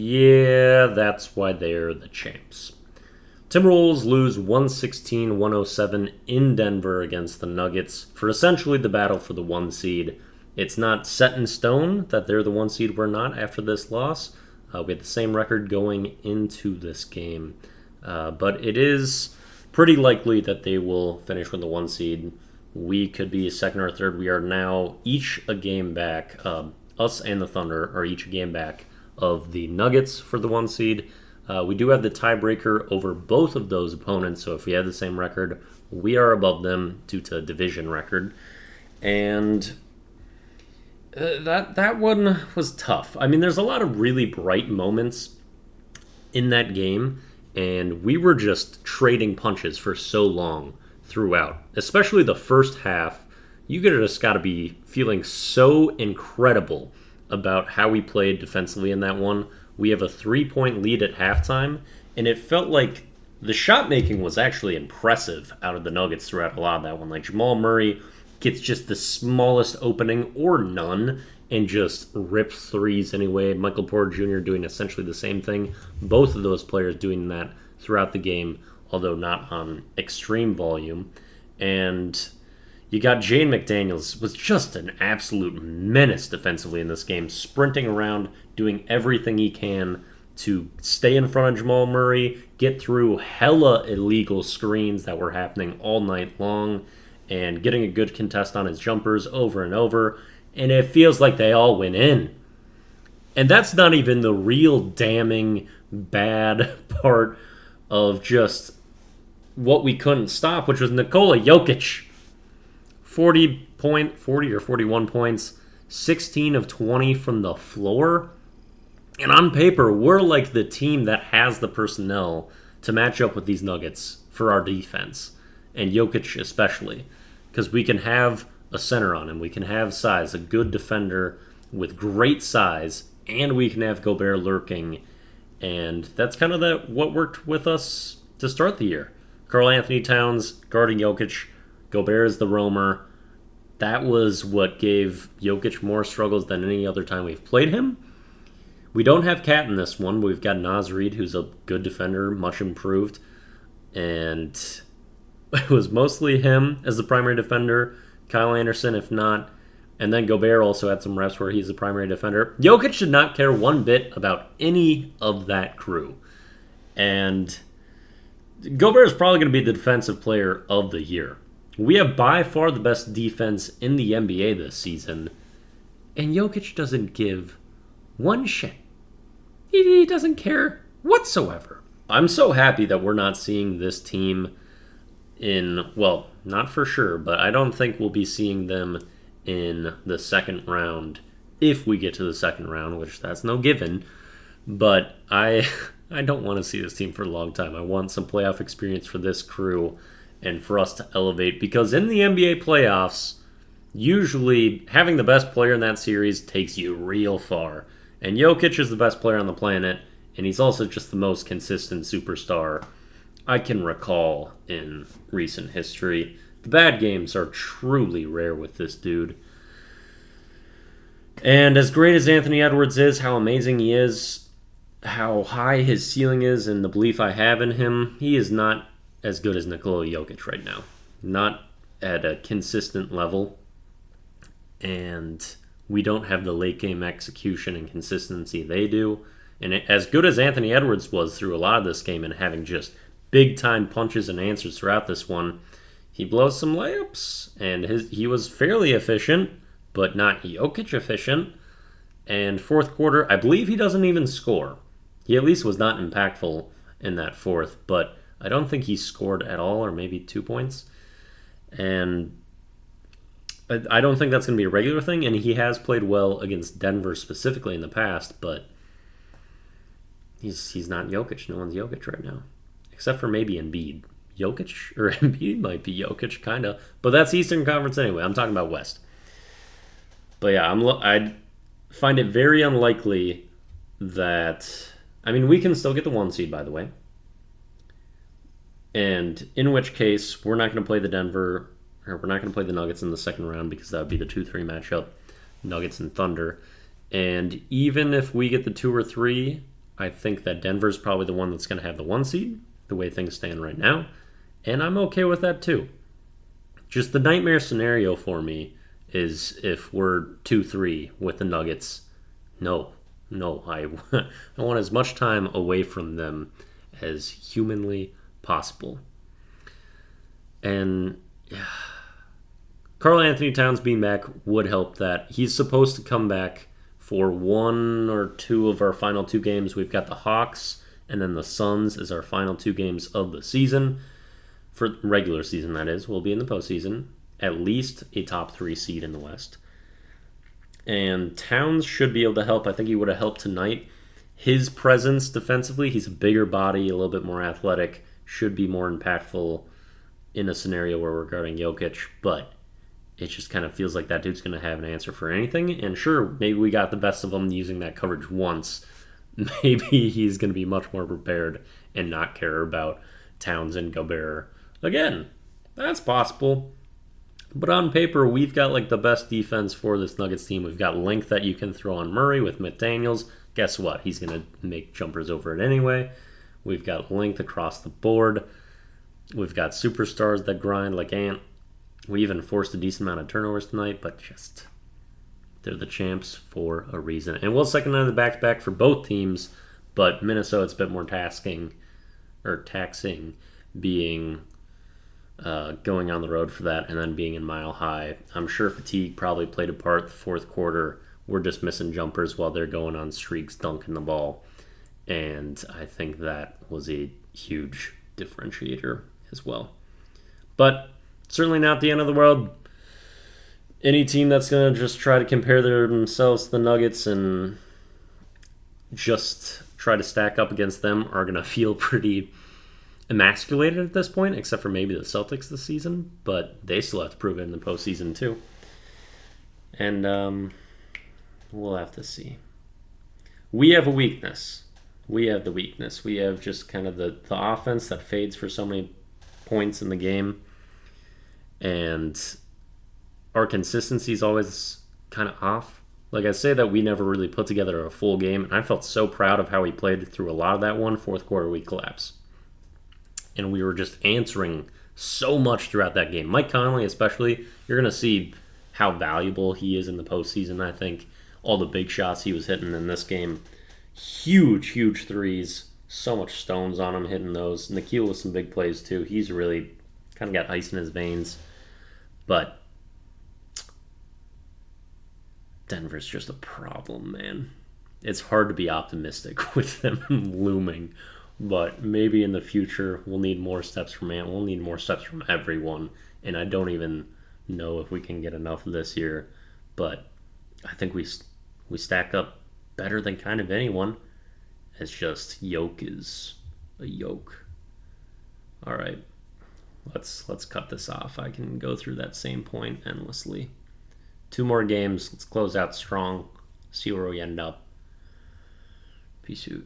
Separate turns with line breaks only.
Yeah, that's why they're the champs. Timberwolves lose 116-107 in Denver against the Nuggets for essentially the battle for the one seed. It's not set in stone that they're the one seed. We're not after this loss. We had the same record going into this game. But it is pretty likely that they will finish with the one seed. We could be second or third. We are now each a game back. Us and the Thunder are each a game back of the Nuggets for the one seed. We do have the tiebreaker over both of those opponents, so if we had the same record, we are above them due to division record. And that one was tough. I mean, there's a lot of really bright moments in that game, and we were just trading punches for so long throughout, especially the first half. You just got to be feeling so incredible about how we played defensively in that one. We have a 3-point lead at halftime, and it felt like the shot making was actually impressive out of the Nuggets throughout a lot of that one. Like Jamal Murray gets just the smallest opening or none and just rips threes anyway. Michael Porter Jr. doing essentially the same thing. Both of those players doing that throughout the game, although not on extreme volume. And you got Jane McDaniels, was just an absolute menace defensively in this game, sprinting around, doing everything he can to stay in front of Jamal Murray, get through hella illegal screens that were happening all night long, and getting a good contest on his jumpers over and over. And it feels like they all went in. And that's not even the real damning bad part of just what we couldn't stop, which was Nikola Jokic. 40 or 41 points, 16 of 20 from the floor. And on paper, we're like the team that has the personnel to match up with these Nuggets for our defense. And Jokic especially. Because we can have a center on him. We can have size, a good defender with great size. And we can have Gobert lurking. And that's kind of what worked with us to start the year. Karl Anthony Towns guarding Jokic. Gobert is the roamer. That was what gave Jokic more struggles than any other time we've played him. We don't have Cat in this one. We've got Naz Reid, who's a good defender, much improved. And it was mostly him as the primary defender. Kyle Anderson, if not. And then Gobert also had some reps where he's the primary defender. Jokic did not care one bit about any of that crew. And Gobert is probably going to be the defensive player of the year. We have by far the best defense in the NBA this season, and Jokic doesn't give one shit. He doesn't care whatsoever. I'm so happy that we're not seeing this team well, not for sure, but I don't think we'll be seeing them in the second round if we get to the second round, which that's no given. But I don't want to see this team for a long time. I want some playoff experience for this crew and for us to elevate, because in the NBA playoffs, usually having the best player in that series takes you real far. And Jokic is the best player on the planet, and he's also just the most consistent superstar I can recall in recent history. The bad games are truly rare with this dude. And as great as Anthony Edwards is, how amazing he is, how high his ceiling is, and the belief I have in him, he is not as good as Nikola Jokic right now. Not at a consistent level. And we don't have the late game execution and consistency they do. And as good as Anthony Edwards was through a lot of this game and having just big time punches and answers throughout this one, he blows some layups. And he was fairly efficient, but not Jokic efficient. And fourth quarter, I believe he doesn't even score. He at least was not impactful in that fourth, but I don't think he scored at all, or maybe 2 points. And I don't think that's going to be a regular thing, and he has played well against Denver specifically in the past, but he's not Jokic. No one's Jokic right now, except for maybe Embiid. Embiid might be Jokic, kind of. But that's Eastern Conference anyway. I'm talking about West. But yeah, I find it very unlikely that... I mean, we can still get the 1 seed, by the way. And in which case, we're not going to play the Nuggets in the second round, because that would be the 2-3 matchup, Nuggets and Thunder. And even if we get the 2 or 3, I think that Denver's probably the one that's going to have the 1 seed, the way things stand right now. And I'm okay with that too. Just the nightmare scenario for me is if we're 2-3 with the Nuggets. No, no, I want as much time away from them as humanly possible. And yeah, Karl Anthony Towns being back would help that. He's supposed to come back for one or two of our final two games. We've got the Hawks and then the Suns as our final two games of the season. For regular season, that is. We'll be in the postseason. At least a top 3 seed in the West. And Towns should be able to help. I think he would have helped tonight. His presence defensively, he's a bigger body, a little bit more athletic, should be more impactful in a scenario where we're guarding Jokic, but it just kind of feels like that dude's going to have an answer for anything. And sure, maybe we got the best of him using that coverage once. Maybe he's going to be much more prepared and not care about Towns and Gobert again. That's possible. But on paper, we've got like the best defense for this Nuggets team. We've got length that you can throw on Murray with McDaniels. Guess what? He's going to make jumpers over it anyway. We've got length across the board. We've got superstars that grind like Ant. We even forced a decent amount of turnovers tonight, but just they're the champs for a reason. And we'll second under the back-to-back for both teams, but Minnesota's a bit more taxing being going on the road for that and then being in Mile High. I'm sure fatigue probably played a part the fourth quarter. We're just missing jumpers while they're going on streaks dunking the ball. And I think that was a huge differentiator as well. But certainly not the end of the world. Any team that's going to just try to compare themselves to the Nuggets and just try to stack up against them are going to feel pretty emasculated at this point, except for maybe the Celtics this season, but they still have to prove it in the postseason too. And we'll have to see. We have a weakness. We have the weakness. We have just kind of the offense that fades for so many points in the game, and our consistency is always kind of off. Like I say that we never really put together a full game, and I felt so proud of how we played through a lot of that one. Fourth quarter, we collapsed. And we were just answering so much throughout that game. Mike Conley especially, you're going to see how valuable he is in the postseason, I think. All the big shots he was hitting in this game. Huge, huge threes. So much stones on him hitting those. Nikhil with some big plays too. He's really kind of got ice in his veins. But Denver's just a problem, man. It's hard to be optimistic with them looming. But maybe in the future, we'll need more steps from Ant. We'll need more steps from everyone. And I don't even know if we can get enough this year. But I think we stack up better than kind of anyone. It's just yoke is a yoke. All right, let's cut this off. I can go through that same point endlessly. 2 more games. Let's close out strong. See where we end up. Peace out.